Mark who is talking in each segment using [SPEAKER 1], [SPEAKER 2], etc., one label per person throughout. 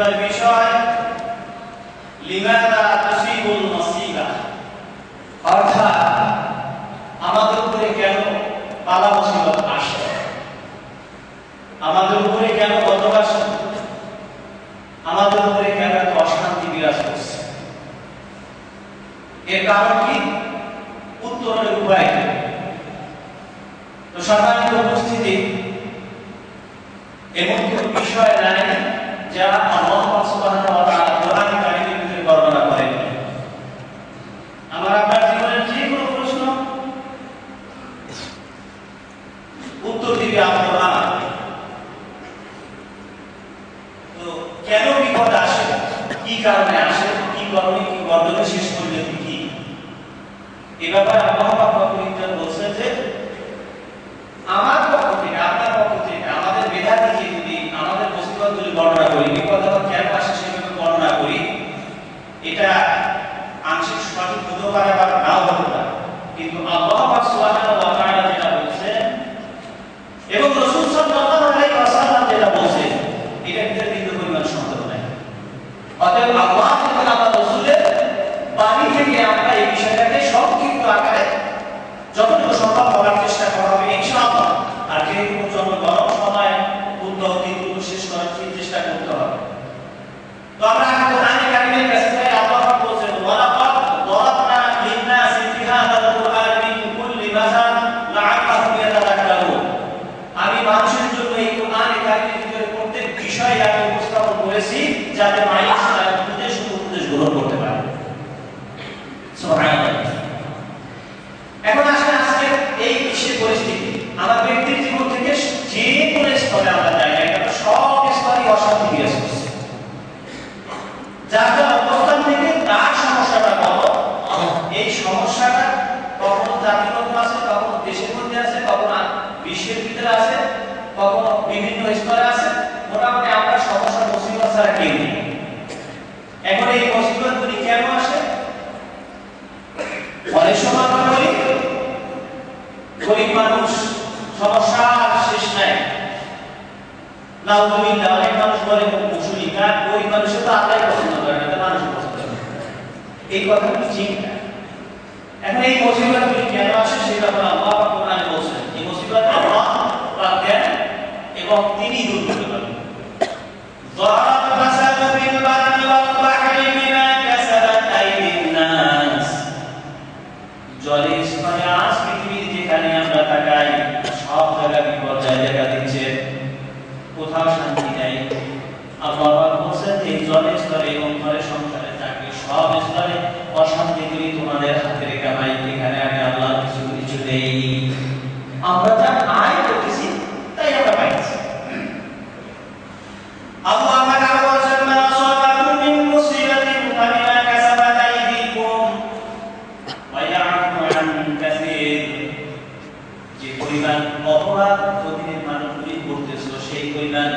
[SPEAKER 1] এবার বিষয় লিমাযা তুসিবুল মুসিবা, অর্থাৎ আমাদের উপরে কেন বালা মুসিবত আসে, আমাদের উপরে কেন গজব আসে, আমাদের উপরে কেন এত অশান্তি বিরাজ করছে, এর কারণ কি, উত্তরের উপায় কি? তো সম্মানিত উপস্থিতি, এমন কোন বিষয় নাই যা আল্লাহ সুবহানাহু ওয়া তাআলা কোরআনে কারীমের ভিতরে বর্ণনা করেন। আমার আপনার জীবনের যে কোনো প্রশ্ন উত্তর দিবে আল্লাহ। তো কেন বিপদ আসে, কি কারণে আসে, কি কারণে কি বর্ণনা শেষ করলে কি, এই ব্যাপারে আল্লাহ পাক বলছেন যে আমার পক্ষ থেকে, আপনার পক্ষ থেকে, আমাদের মেধা থেকে যদি আমাদের মুসিবতগুলি বর্ণনা করি, বিপদ কেন আসে সেভাবে বর্ণনা করি, এটা আংশিক সঠিক হতে পারে বা নাও হতে পারে, কিন্তু আল্লাহ পাক সুবহানাহু ওয়া তাআলা যেটা বলছেন এবং রাসূল সাল্লাল্লাহু আলাইহি ওয়াসাল্লাম যেটা বলছেন, এটা ভিতরে বিন্দু পরিমাণ সন্দেহ নাই। অতএব আল্লাহ এবং আল্লাহ রাসূলের বাণী থেকে আমরা এই বিষয়টাকে সংক্ষিপ্ত আকারে যতটুকু সম্ভব বলার চেষ্টা করা হবে ইনশাআল্লাহ। আর যেহেতু জন্য গরম সময় উদ্যোগগুলো শেষ করার চেষ্টা করতে হবে। তো আমরা কোরআনে কারীমের কাছে আল্লাহ পাক বলেন, ওয়ালাকাদ দারাবনা লিন-নাসি ফি হাযাল কুরআনি মিন কুল্লি মাসাল লাআল্লাহুম ইয়াতাযাক্কারুন। আমি মানুষের জন্য এই কোরআনে কারীমের ভিতরে প্রত্যেক বিষয় আমি উপস্থাপন করেছি যাতে মানুষ তার উপদেশ গ্রহণ করতে পারে। সুবহানাল্লাহ। এখন আসলে আজকে এই বিশ্বের পরিস্থিতি আমার ব্যক্তির জীবন থেকে যে কোনো স্তরে আমরা যাই না কেন, সব স্তরে অশান্তি বিরাজ করছে। যার অবস্থান থেকে তার সমস্যাটা কত, এই সমস্যাটা কখনো জাতিগত আছে, কখনো দেশের মধ্যে আছে, কখনো বিশ্বের ভিতরে আছে, কখনো বিভিন্ন স্তরে আছে। মোটামুটি আমরা সমস্যা মুসিবত ছাড়া কেউ নেই। এখন এই মুসিবতগুলি কেন আসে? অনেক সময় আমরা বলি গরিব মানুষ, সমস্যা শেষ নাই। নাউজুবিল্লাহ, অনেক মানুষ বলে মুসলিম না, গরিব মানুষের তো আল্লাহ পছন্দ করে না, মানুষ পছন্দ করে। এই কথাগুলো ঠিক না। এখন এই মুসিবতগুলি কেন আসে সেটা আল্লাহ পাক কোরআনে বলেছেন। এই মুসিবত আল্লাহ পাক দেন এবং তিনি দূর করতে পারেন। ظهر الفساد في البر والبحر بما كسبت أيدي الناس। জলের স্তরে আজ পৃথিবীর যেখানে আমরা তাকাই সব জায়গায় বিপর্যয় দেখা দিচ্ছে, কোথাও শান্তি নেই। আল্লাহ পাক বলেন যে জলের স্তরে এবং ঘরের সংসারে চাকরি সব স্তরে অশান্তিগুলি তোমাদের হাতের কামাই। এখানে আমি আল্লাহ কিছু দেই, আমরা যা আয় করতেছি তাই আমরা পাইছি। আল্লাহ তাআলা বলেন, মা আসাবাকুম মিন মুসিবাতিন ফাবিমা কাসাবাত আইদিকুম ওয়া ইয়া'ফু আন কাসীর। যে পরিমাণ অপরাধ প্রতিদিন মানুষগুলি করতেছো সেই পরিমাণ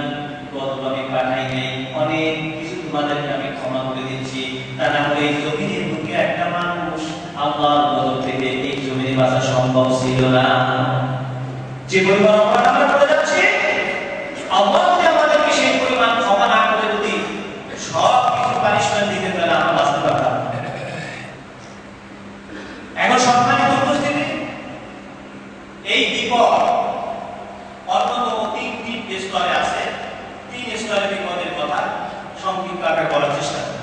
[SPEAKER 1] গজব আমি পাঠাই নাই, অনেক কিছু তোমাদেরকে আমি ক্ষমা করে দিচ্ছি। তা না হলে এই জমিনের বুকে একটা মানুষ আল্লাহর গজব থেকে এই জমিনে বাঁচা সম্ভব ছিল না। যে পরিমাণ অপরাধ আমরা করে যাচ্ছি, আল্লাহ যদি আমাদেরকে সেই পরিমাণ ক্ষমা না করে যদি সব কিছু পানিশমেন্ট দিতে তাহলে আমরা বাঁচতে পারতাম। এখন সম্মানিত উপস্থিতি, এই বিপদ অন্যতম তিনটি স্তরে আছে। তিন স্তরের বিপদের কথা সংক্ষিপ্ত আকারে বলার চেষ্টা করি।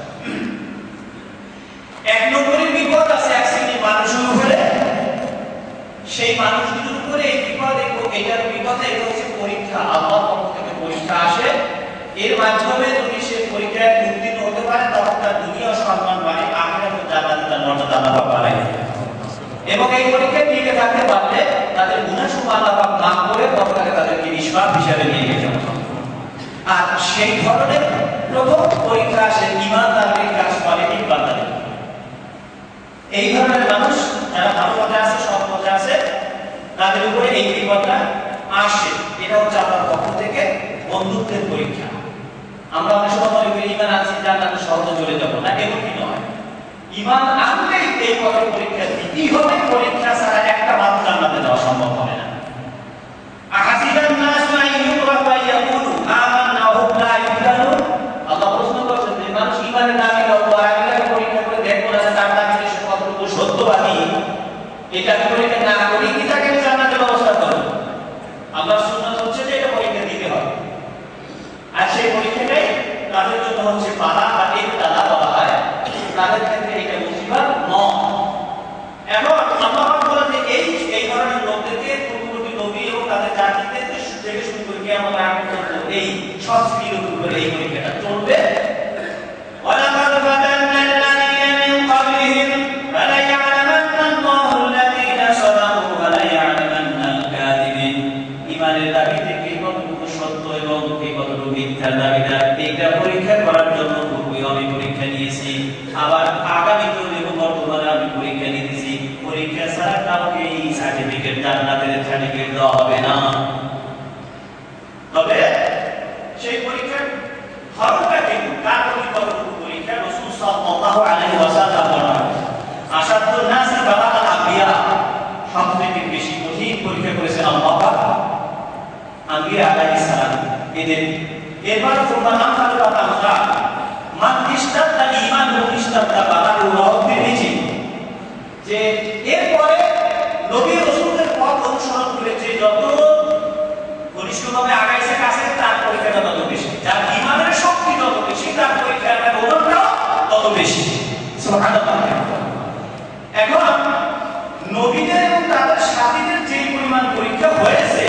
[SPEAKER 1] এক নম্বরের বিপদ আছে এক শ্রেণীর মানুষের উপরে, সেই মানুষগুলোর উপরে এই বিপদ, এটার বিপদ এটা হচ্ছে পরীক্ষা। আল্লাহর পক্ষ থেকে পরীক্ষা আসে, এর মাধ্যমে যদি সে পরীক্ষায় উত্তীর্ণ হতে পারে তখন তার দুনিয়া সম্মান বাড়ে, আখিরাতে জান্নাতে তার মর্যাদা আল্লাহ পাক বাড়ায়। এবং এই পরীক্ষায় টিকে থাকতে পারলে তাদের গুনাহসমূহ আল্লাহ পাক মাফ করে পরকালে তাদেরকে নিষ্পাপ হিসাবে নিয়ে গেছেন। আর সেই ধরনের প্রথম পরীক্ষা আসে ঈমানদারদের কাছে, পজিটিভ বান্দাদের। এই ধরনের মানুষ যারা ভালো পথে আছে, সৎ পথে আছে, তাদের উপরে এই বিপদটা আসে। এটা হচ্ছে আল্লাহর পক্ষ থেকে বন্ধুত্বের পরীক্ষা। আমরা অনেক সময় মনে করি ঈমান আনছি জান্নাতে সহজে চলে যাব না, এমনকি নয়। ঈমান আনলেই এই পথের পরীক্ষা দিতেই হবে, পরীক্ষা ছাড়া একটা মানুষ জান্নাতে যাওয়া সম্ভব হবে না। আহাসিবান নাস আন ইউতরাফু আন ইয়াকুলু আমান্না ওয়া হুম লা ইফতানুন। আল্লাহ প্রশ্ন এই সংস্কৃতির উপরে এই পরীক্ষাটা চলবে। ওয়ালাকাদ ফাতান্না আল্লাযীনা মিন ক্বাবলিহিম ফালায়া'লামান্না আল্লাহু আল্লাযীনা সাদাকু ওয়া লায়া'লামান্না আল-কাযিবিন। ঈমানের দাবিতে কে কতটুকু সত্য এবং কে কতটুকু মিথ্যার দাবিদার, এইটা পরীক্ষা করার জন্য আমি পরীক্ষা নিয়েছি, আবার আগামীতেও দেব, বর্তমানে আমি পরীক্ষা নিতেছি। পরীক্ষা ছাড়া কাউকে এই সার্টিফিকেট, জান্নাতের সার্টিফিকেট দেওয়া হবে না। তবে সেই পরীক্ষার ধরনটা কিন্তু কার কতটুকু পরীক্ষা রাসূল সাল্লাল্লাহু আলাইহি ওয়াসাল্লাম বলেন, আশাদুন নাসি বালাগাল আম্বিয়া, সবথেকে বেশি কঠিন পরীক্ষা করেছেন আল্লাহ পাক আম্বিয়া আলাইহিস সালাম এদের। এরপর সুবহান আল্লাহ তাআলা মান ইস্তাদা ঈমান ও ইস্তাদা বালাগু রাব্বির নিচে, যে এরপরে নবী রাসূলদের পথ অনুসরণ করেছে, যত ঘনিষ্ঠভাবে আগাইছে কাছে, তার পরীক্ষাটা তত বেশি। যার ঈমানের শক্তি যত বেশি, তার পরীক্ষার ওজনটাও তত বেশি। সুবহানাল্লাহ। এখন নবীদের এবং তাদের সাথীদের যে পরিমাণ পরীক্ষা হয়েছে,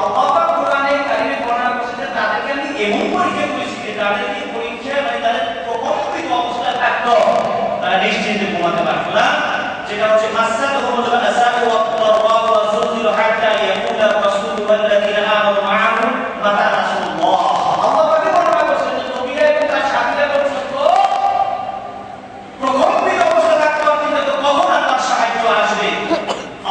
[SPEAKER 1] আল্লাহ পাক কোরআনে কারিমে বর্ণনা করেছেন যে তাদেরকে আমি এমন পরীক্ষা করেছি যে তাদেরকে পরীক্ষা মানে তাদের প্রকম্পিত অবস্থায় থাকতো, তারা নিশ্চিন্তে ঘুমাতে পারতো না। যেটা হচ্ছে মাসাদুহুমুল আসাবু ওয়া দাররা ওয়া যুলজিলু হাত্তা ইয়াকুলা রাসূলু ওয়াল্লাযীনা আমানু মা'আহু মাতা রাসূলুল্লাহ। আল্লাহ পাক বর্ণনা করেছেন যে নবীরা এবং তার সাথীরা পর্যন্ত প্রকম্পিত অবস্থায় থাকতো, কিন্তু কখন আল্লাহর সাহায্য আসবে,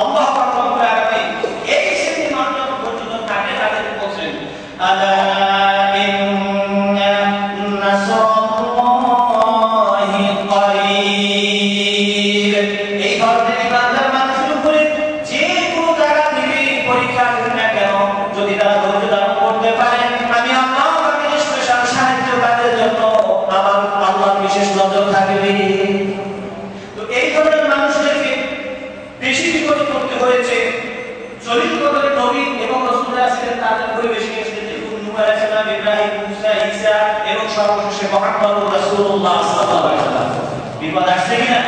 [SPEAKER 1] আল্লাহ পাক রব্বুল আলামিন এই শ্রেণীর মানুষ পর্যন্ত থাকে, তাদেরকে বলছেন আলা ইন্না নাসরাল্লাহি করিব। এই ধরনের ইমানদার মানুষের উপরে যে কোনো জায়গা থেকে পরীক্ষা আসবে না কেন, যদি তারা ধৈর্য ধারণ করতে পারে, আমি আল্লাহ পাকের স্পেশাল সাহায্য তাদের জন্য, আমার আল্লাহর বিশেষ নজর থাকবে। তো এই ধরনের মানুষদেরকে বেশি বিপদে পড়তে হয়েছে। চলিত কদরে নবী এবং রাসূলরা ছিলেন, তাদের পরিবেশে এসেছে নূহ আলাইহিস সালাম, ইব্রাহিম, মুসা, ঈসা এবং সর্বশেষে মুহাম্মদ রাসূলুল্লাহ সাল্লাল্লাহু আলাইহি ওয়াসাল্লাম। বিপদ আসছে কিনা?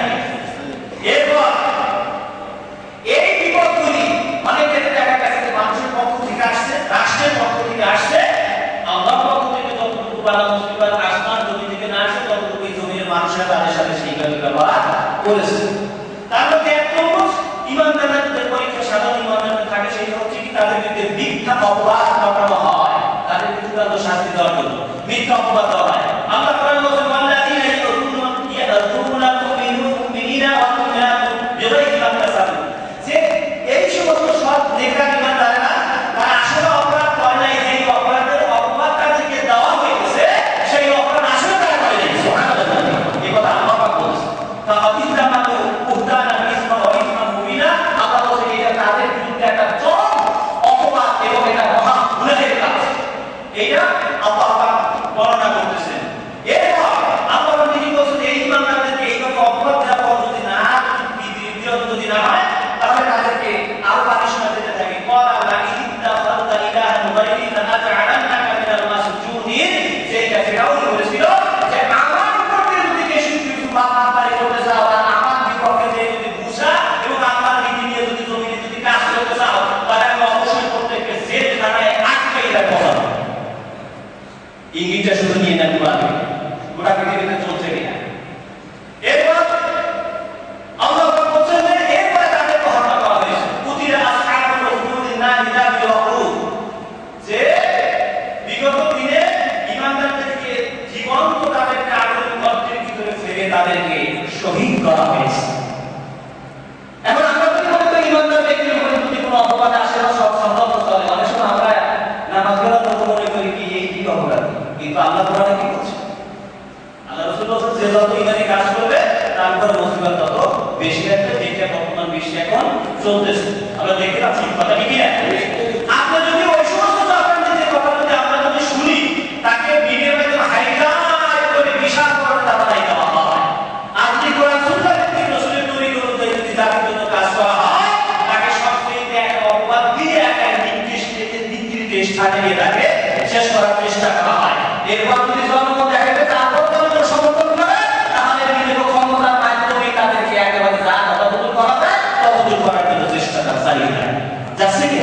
[SPEAKER 1] এরপর এই বিপদগুলি অনেক ক্ষেত্রে দেখা গেছে যে মানুষের পক্ষ থেকে আসছে, রাষ্ট্রের পক্ষ থেকে আসছে, আল্লাহর পক্ষ থেকে যতটুকু বালা মুসিবত আসমান জমি থেকে না আসে, ততটুকু জমির মানুষরা তাদের সাথে সেইভাবে ব্যবহার করেছে। তার মধ্যে এক নম্বর ইমানদারদের পরীক্ষা সাধারণ ইমানদারদের থাকে, সেটা হচ্ছে কি তাদের বিরুদ্ধে মিথ্যা অপবাদ পাঠানো হয়, তাদের চূড়ান্ত শাস্তি দেওয়ার জন্য মিথ্যা অপবাদ দেওয়া হয়। আল্লাহ কোরআনে বলেছেন ওয়াল্লাযীনা ইয়াদুরুনা মুমিনিনা ওয়া মুমিনাতু বিগাইরি মা কাসাবু, যে এই সমস্ত সৎ নেককার ইমানদাররা তারা আসলে অপরাধ করে নাই, যে অপরাধের অপবাদ তাদেরকে দেওয়া হয়েছে সেই অপরাধ আসলে তারা করে নাই। সুবহানাল্লাহ। এই কথা আল্লাহ পাক বলেছেন। তা আদিদা মানে উহদানা ইসমা ওয়া ইসমা মুবিনা, আল্লাহ বলেছেন এটা তাদের বিরুদ্ধে একটা চরম অপবাদ এবং এটা মহা গুনাহের কাজ। এইটা আল্লাহ পাক বর্ণনা করতেছেন। এরপর আল্লাহ পাক তিনি বলেছেন এই ইমানদারদেরকে এইভাবে অপবাদ দেওয়া যদি না, বিরত যদি না হয়, তাহলে তাদেরকে আরো পানিশমেন্ট দিতে থাকে। ক্বালা লা ইত্তাখাযতা ইলাহান গায়রি লাআজআলান্নাকা মিনাল মাসজুনিন, যেটা ফিরাউন বলেছিল যে আমার উপর যদি বেশি কিছু বাড়াবাড়ি করতে চাও, আমার বিপক্ষে যে যদি মুসা এবং আমার নীতি নিয়ে যদি জমিনে যদি কাজ করতে চাও, তাহলে আমি অবশ্যই প্রত্যেককে জেলখানায় আটকাই রাখবো। ইঙ্গিতটা শুধু নিয়ে নেন কোরআনে, গোটা পৃথিবীতে চলছে কিনা। এরপর আল্লাহ পাক বলেন যে এরপরে তাদেরকে হত্যা করা হয়েছে। কুতিলা আসহাবুল উখদুদিন নারি যাতিল ওয়াকুদ, যে বিগত দিনে ইমানদারদেরকে জীবন্ত তাদেরকে আগুনের গর্তের ভিতরে ফেলে তাদেরকে শহীদ করা হয়েছে। এখন আমরা যদি মনে করি ইমানদার ব্যক্তির উপরে যদি কোনো অপবাদ আসে না, সব সম্ভব চলে, অনেক সময় আমরা নামাজ পড়ার মতো মনে করি কি এই কি অপরাধ, কিন্তু আল্লাহ কোরআনে কি বলছে? আল্লাহ রাসূল বলেছেন যে যত ইমানি কাজ করবে তার উপরে মুসিবত তত বেশি আসবে, যেটা বর্তমান বিশ্বে এখন চলতেছে। আমরা দেখতে পাচ্ছি কথা কি না? আপনি যদি ওই সমস্ত জাপানের কথা যদি আমরা যদি শুনি, তাকে ভিডিও মাধ্যমে হাইলাইট করে বিশাল করে দাবাই দেওয়া হয়। আপনি কোরআন সুন্নাহ থেকে রাসূলের তরিক অনুযায়ী যদি জাতির জন্য কাজ করা হয়, তাকে সবচেয়ে একটা অপবাদ দিয়ে একটা নির্দিষ্ট স্থানে নিয়ে তাকে শেষ করার চেষ্টা করা হয়। এরপর যদি জনগণ দেখাবে তারপর জনগণ সমর্থন করে, তাহলে বিভিন্ন ক্ষমতার মাধ্যমে তাদেরকে একেবারে যা কথা বদল করা যায় তা বদল করার জন্য চেষ্টা চালিয়ে যায়। যাচ্ছে কি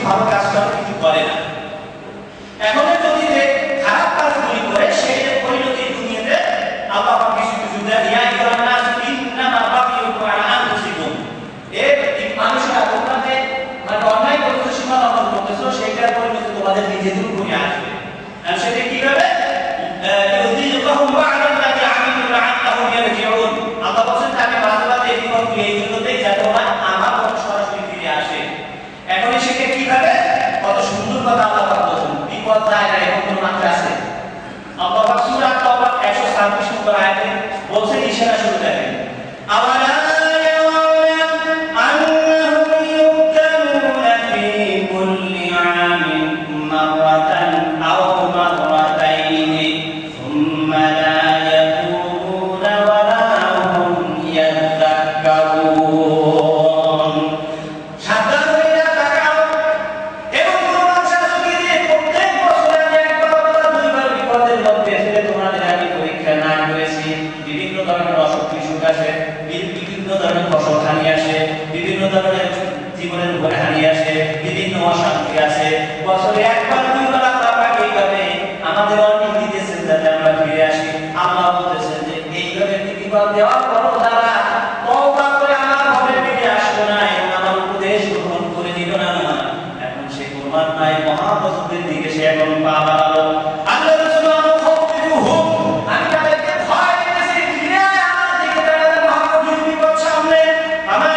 [SPEAKER 1] ভালো কাজ করে, কিছু করে না। এখন যদি যে খারাপ কাজগুলি করে সেটার পরিণতি দুনিয়াতে আল্লাহ পাক কিছু কিছু দেয়। ইয়া আইয়ুহান নাস ইন্নামা বাগিয়ুকুম আলা আনফুসিকুম, এই মানুষরা তোমরা যে মানে অন্যায় করতেছো, সীমা লঙ্ঘন করতেছো, সেটার পরিণতি তোমাদের নিজেদের উপরে আসবে। আর সেটা কিভাবে? ইউযিকুহুম বা'দাল্লাযী আমিলু লা'আল্লাহুম ইয়ারজিউন। আল্লাহ বলেন আমি মাঝে মাঝে এই বিপদগুলি এই জন্য দেই যাতে ওরা আমার পথে সরাসরি ফিরে আসে। এখন সেটা কিভাবে? কত সুন্দর কথা আল্লাহ পাক বলেন। বিপদ যায় না এমন কোন মানুষ আছে? আল্লাহ পাক সূরা তাওবা 126 নম্বর আয়াতে বলছেন, ইশারা শুরু দেখেন, আওয়ালা জীবনের উপরে হারিয়ে আসে, বিভিন্ন অশান্তি আছে, বছরে একবার দুইবার আল্লাহ পাক এইভাবে আমাদের অনেক দিতেছেন যাতে আমরা ফিরে আসি। আল্লাহ বলতেছেন যে এইভাবে বিপদ দেওয়ার পরও যারা তওবা করে আমার ঘরে ফিরে আসলো না এবং আমার উপদেশ গ্রহণ করে নিল না, এখন সে কুরবান নাই মহাবতের দিকে সে এখন পা বাড়ালো। আল্লাহ রাসূলুল্লাহ খাওফিহুম, আমি তাদেরকে ভয় দিতেছি, ফিরে আয় আমার দিকে, তারা মহাকঠিন বিপদ সামনে আমার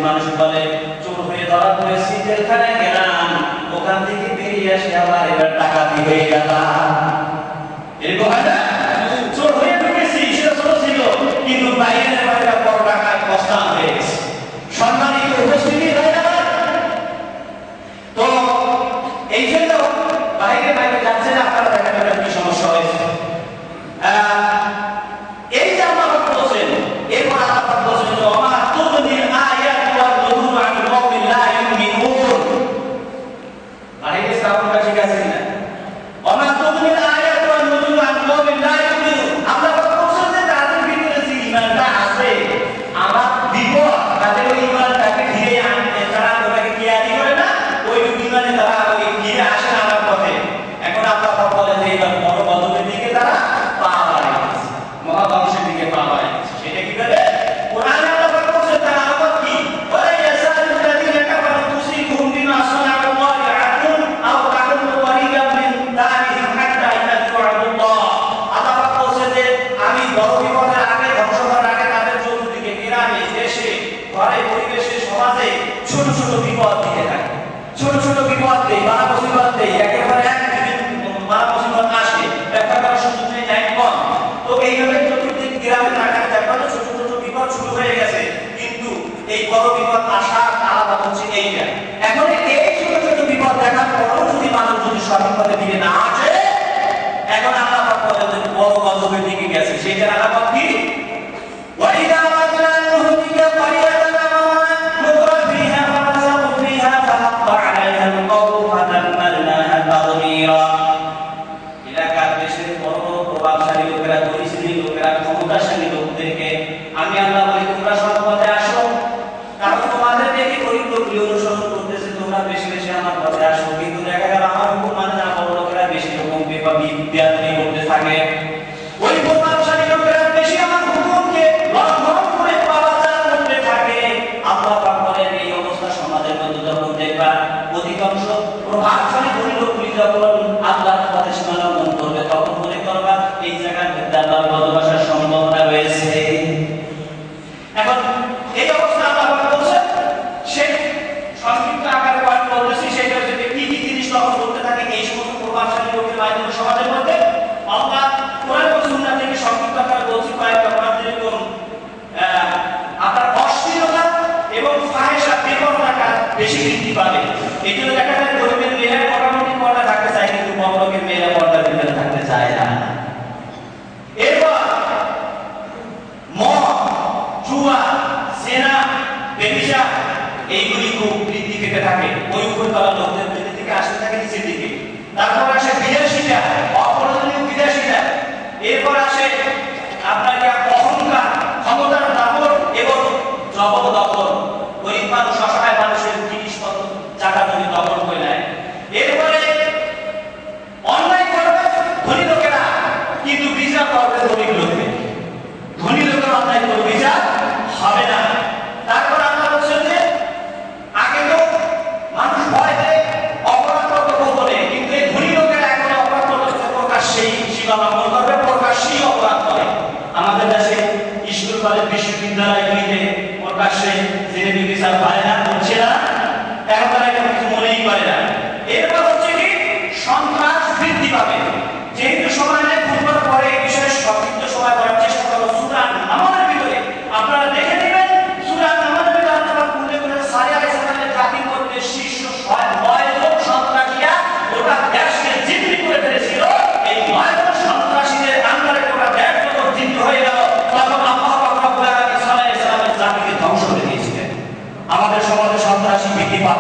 [SPEAKER 1] মানুষ বলে চোর হয়ে ধরা পড়েছি, জেলখানায় গেলাম, ওখান থেকে বেরিয়ে আসে আবার এবার ডাকাতি হয়ে গেলাম। এরকম হয় না? চোর হয়ে ঢুকেছি, সেটা ছোট ছিল, কিন্তু বাইরের বাইরে বড় ডাকাত কষ্টান হয়ে গেছে, সম্মানিত উপস্থিতি হয়ে গেল। তো এই জন্য বাইরে বাইরে যাচ্ছে না, আপনারা দেখেন কি সমস্যা হয়েছে। এই যে আল্লাহ বলছেন, এরপর আল্লাহ বলছেন ওমা তুগনিল আয়াত ওয়াল নুযুর আন কওমিন লা ইউমিনুন। বাইরে সাউন্ডটা ঠিক আছে না? ওমা তুগনিল আয়াত ওয়াল নুযুর আন কওমিন লা ইউমিনুন। আল্লাহ বলছেন যে তাদের ভিতরে যে ঈমানটা আছে আমার দিব, তাদের ওই ঈমানটাকে ফিরে আনতে তারা ওটাকে কেয়ারি করে না, ওই ঈমানে তারা ওই ফিরে আসে না আমার পথে। এখন আল্লাহ বলেন যে এইবার বড় গজবের দিকে তারা পা বাড়ায় গেছে, মহাধ্বংসের দিকে পা বাড়ায় গেছে। সেটা কিভাবে? কোরআনে আল্লাহ বলছে তারা আবার কি ওয়া ইয়াসালুল্লাযীনা কাফারু তুসিবুহুম বিমা সানা'ু ওয়ালি'আতুন আও তাকুনু তারিকাম মিন দারিহিম হাত্তা ইয়াতু'আল্লাহ। আল্লাহ বলছে যে আমি বড় বিপদের আগে, ধ্বংস হওয়ার আগে তাদের চতুর্দিকে গ্রামে, দেশে, ঘরে, পরিবেশে, সমাজে ছোট ছোট বিপদ দিতে থাকে। ছোট ছোট বিপদ দেই, বাড়া মুসিবত দেই, একেবারে একদিন বাড়া মুসিবত আসে, ব্যাখ্যা করার সুযোগ নেই, টাইম কম। তো এইভাবে চতুর্দিক গ্রামে তাকাতে দেখবেন ছোট ছোট বিপদ শুরু হয়ে গেছে, কিন্তু এই বড় বিপদ আসার আলাদা হচ্ছে এইটা। এখন এই ছোট ছোট বিপদ দেখার পরও যদি মানুষ যদি সঠিক পথে দিকে না আসে, এখন আল্লাহ পাক বলেন যে বড় গজবের দিকে গেছে। সেইটার আলাদা কি? ওয়াইদা ওয়াজনা নুহলিকা ক্বারিয়াতান মুতরাফিহা ফাসাবু ফিহা ফাহাক্কা আলাইহা আল-কওলু ফাদাম্মারনাহা তাদমীরা। এলাকার দেশের বড় বড় প্রভাবশালী লোকেরা, পরিচিতি লোকেরা, ক্ষমতাশালী লোকদেরকে আমি আল্লাহ বলি তোমরা সৎ পথে আসো, কারণ তোমাদের দেখে গরিব লোকগুলি অনুসরণ করতেছে, তোমরা বেশি বেশি আমার পথে আসো। কিন্তু দেখা গেল আমার হুকুম মানে না, বড় লোকেরা বেশি রকম বিদ্যার্থী করতে থাকে, ওই প্রভাবশালী লোকেরা বেশি আমার হুকুমকে লঙ্ঘন করে পালাচার করতে থাকে। আল্লাহ পাক বলেন এই অবস্থা সমাজের মধ্যে যখন দেখবা অধিকাংশ প্রভাবশালী গরিব লোকগুলি যখন আল্লাহর পথে সীমা লঙ্ঘন করবে, তখন মনে করবা এই জায়গার মধ্যে আল্লাহর ভালোবাসার সম্ভাবনা রয়েছে। এখন এই অবস্থা আল্লাহ পাক বলছেন, সে সংক্ষিপ্ত আকারে পয়েন্ট বলতেছি, সেটা হচ্ছে কি কি জিনিস তখন করতে থাকে এই সমস্ত প্রভাবশালী লোকের মাধ্যমে সমাজের মধ্যে। আল্লাহ কোরআন ও সুন্নাহ থেকে সংক্ষিপ্ত আকারে বলছি কয়েকটা পয়েন্ট, যেরকম আপনার অশ্লীলতা এবং ফাহিশা বেপরোয়া বেশি বৃদ্ধি পাবে। এই জন্য দেখা যায় গরিবের মেয়েরা মোটামুটি পর্দা থাকতে চায়, কিন্তু বড় লোকের মেয়েরা পর্দার ভিতরে থাকতে চায় না। এরপর মদ, জুয়া, জেনা, ব্যভিচার এইগুলি খুব বৃদ্ধি পেতে থাকে, ওই উপরতলা লোকদের বৃদ্ধি থেকে আসতে থাকে নিচের দিকে। তারপর আসে বিলাসিতা, অপ্রয়োজনীয় বিলাসিতা,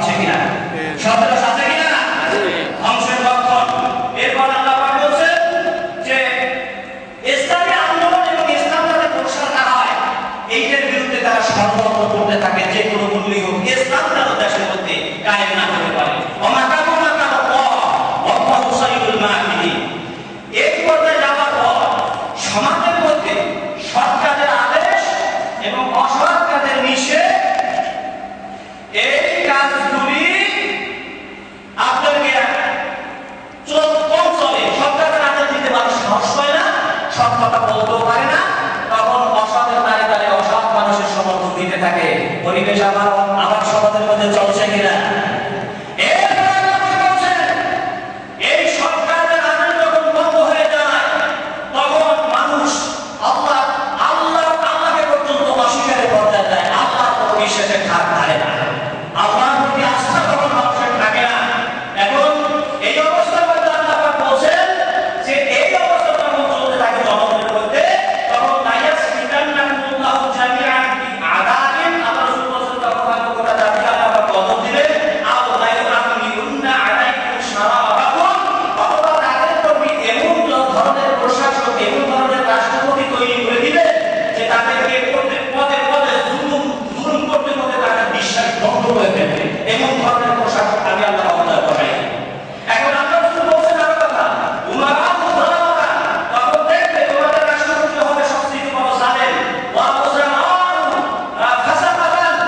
[SPEAKER 1] আছে কিনা? সন্ত্রাস আছে কিনা? ধ্বংসের লক্ষণ। এরপর আল্লাহ পাক বলছেন যে ইসলামী আন্দোলন এবং ইসলাম যাতে প্রসার না হয় এইটার বিরুদ্ধে তারা ষড়যন্ত্র করতে থাকে, যে কোনো মূল্যই হোক ইসলাম যেন দেশের মধ্যে কায়েম না হতে পারে। এই পর্যায়ে যাওয়ার পর সমাজের মধ্যে সৎ কাজের আদেশ এবং অসৎ কাজের নিষেধ, এই কাজগুলি আপনাকে কম চলে। সৎ কাজের আদেশ দিতে মানুষ সাহস পায় না, সৎ কথা বলতেও পারে না, তখন অসৎের দ্বারে দ্বারে অসৎ মানুষের সমর্থন দিতে থাকে। পরিবেশ আবার সমাজের মধ্যে চলছে কিনা? এমন ধরনের পোশাক আমি আল্লাহ অবতার করাই। এখন আল্লাহ রাসূল বলেন আরো কথা, উমারা মুজালামা, তখন দেখবে তোমাদের রাষ্ট্রপতি হবে সবচেয়ে বড় জালেম, ওয়া মুজালাম ফাসাদান,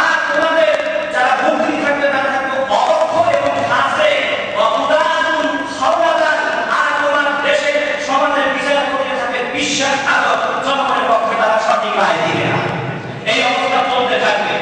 [SPEAKER 1] আর তোমাদের যারা মন্ত্রী থাকবে তারা থাকবে অদক্ষ এবং ফাসে, ওয়া মুদানুন খাওয়াদান, আর তোমার দেশের সমাজের বিচার করতে থাকবে বিশ্বাসঘাতক, জনগণের পক্ষে তারা সঠিক রায় দিবে না। এই অবস্থা চলতে থাকবে।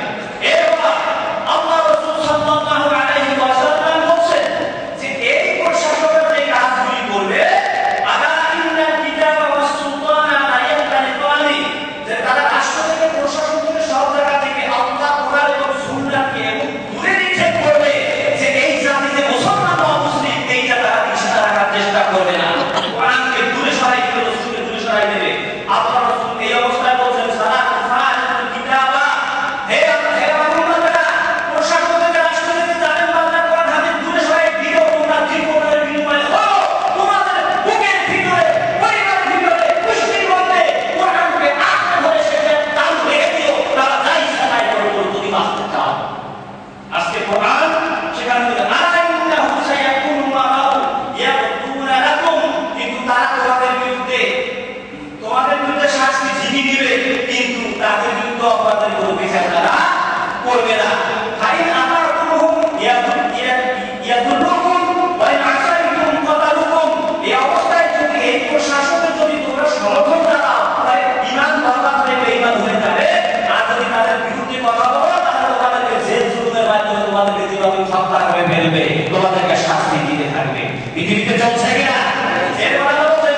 [SPEAKER 1] তোমাদেরকে শাস্তি দিতে থাকবে। পৃথিবীতে চলছে কিনা? এরপর আল্লাহ বলেন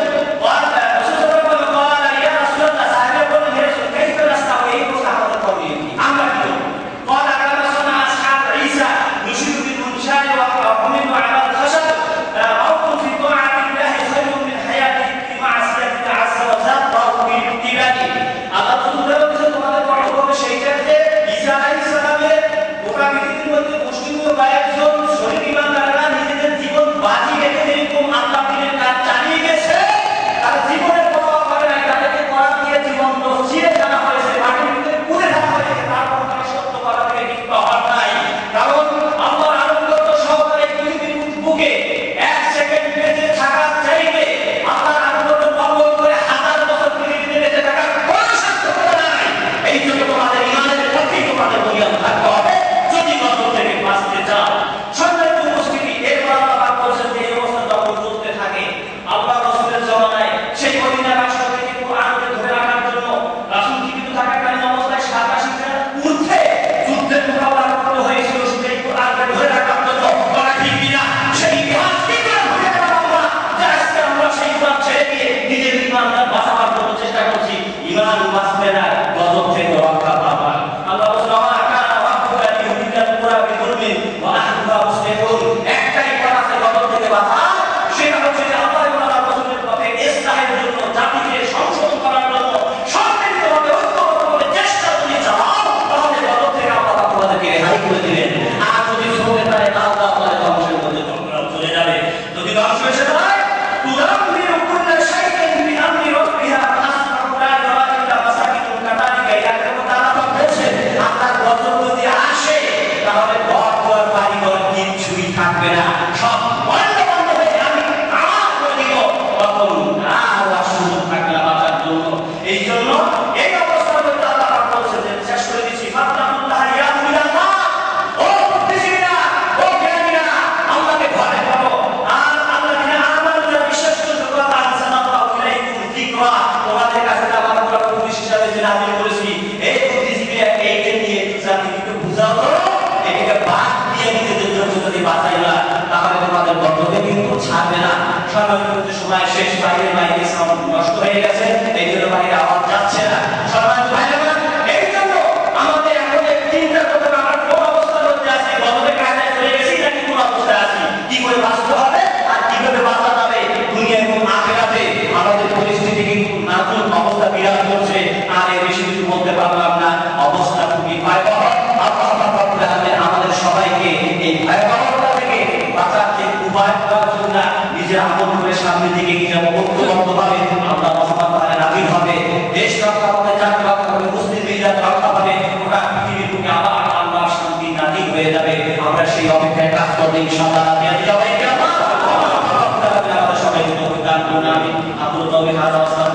[SPEAKER 1] কয়েকজন শহীদ ইমানদাররা নিজেদের জীবন বাজি রেখে যেরকম আল্লাহ দ্বীনের কাজ চালিয়ে গেছে, ধ্বংস হয়ে যায় তুদাম্মিরু কুল্লা শাইইন বিআমরি রাব্বিহা ফাসমাউ লা ইয়ারা ইল্লা মাসাকিনুল কাতারিকা। এর মধ্যে আল্লাহ বলেছেন আল্লাহর গজব যদি আসে তাহলে ঘর দুয়ার বাড়ি ঘর কিছুই থাকবে না, সব বন্ধ বন্ধ হয়ে আমি আর করে দিব, তখন আর সুযোগ থাকবে না বাঁচার জন্য। এই জন্য এই অবস্থার মধ্যে আল্লাহ পাক বলেছেন যে শেষ করে দিচ্ছি ফাত্তাকুল্লাহ ইয়া উলামা, ও বুদ্ধিজীবীরা, ও জ্ঞানীরা, আল্লাহকে ভয় করো। আর আল্লাযিনা আমানু যারা বিশ্বাস করছে কথা আনসালাল্লাহু ইলাইকুম যিকরা, তোমাদের কাছে আমার পুরো পুলিশ হিসাবে যে নাজিল করেছি, এই বুদ্ধিজীবীরা এইটা নিয়ে একটু জাতিকে বুঝাও তো, এটাকে বাদ দিয়ে নিজেদের জন্য যদি বাঁচাই না তাহলে তোমাদের বন্ধকে কিন্তু ছাড়বে না। সময় শেষ, বাইরে সাউন্ড নষ্ট হয়ে গেছে, এই জন্য বাইরে আওয়াজ যাচ্ছে না। সম্মানিত ভাইরা, এই জন্য আমাদের এখন চিন্তা করতে হবে আমরা কোন অবস্থার মধ্যে আছি, গজবের কায়দায় চলে গেছি নাকি কোন অবস্থায় আছি, কি করে বাঁচতে হবে আর কিভাবে বাঁচা যাবে। দুনিয়া এবং আখিরাতে আমাদের পরিস্থিতি কিন্তু নাজুক অবস্থা বিরাজ করছে, আর এর বেশি কিছু বলতে পারলাম না। অবস্থা খুবই ভয়াবহ। আল্লাহ রাব্বুল আলামিন আমাদের সবাইকে এই ভয়াবহতা থেকে বাঁচার যে উপায় করার জন্য নিজের আমল করে সামনের দিকে এগিয়ে যাবো ঐক্যবদ্ধভাবে। আল্লাহ রহমান তাআলা নাযিল হবে, দেশ রক্ষা হবে, জাতি রক্ষা হবে, মুসলিম মিল্লাত রক্ষা হবে, গোটা পৃথিবীর বুকে আবার আল্লাহর শান্তি নাযিল হয়ে যাবে। আমরা সেই অপেক্ষায় কাজ করব ইনশাআল্লাহ। আমাদের সবাইকে দান করুন। আমিন। আব্দুল তৌফিক হাসান।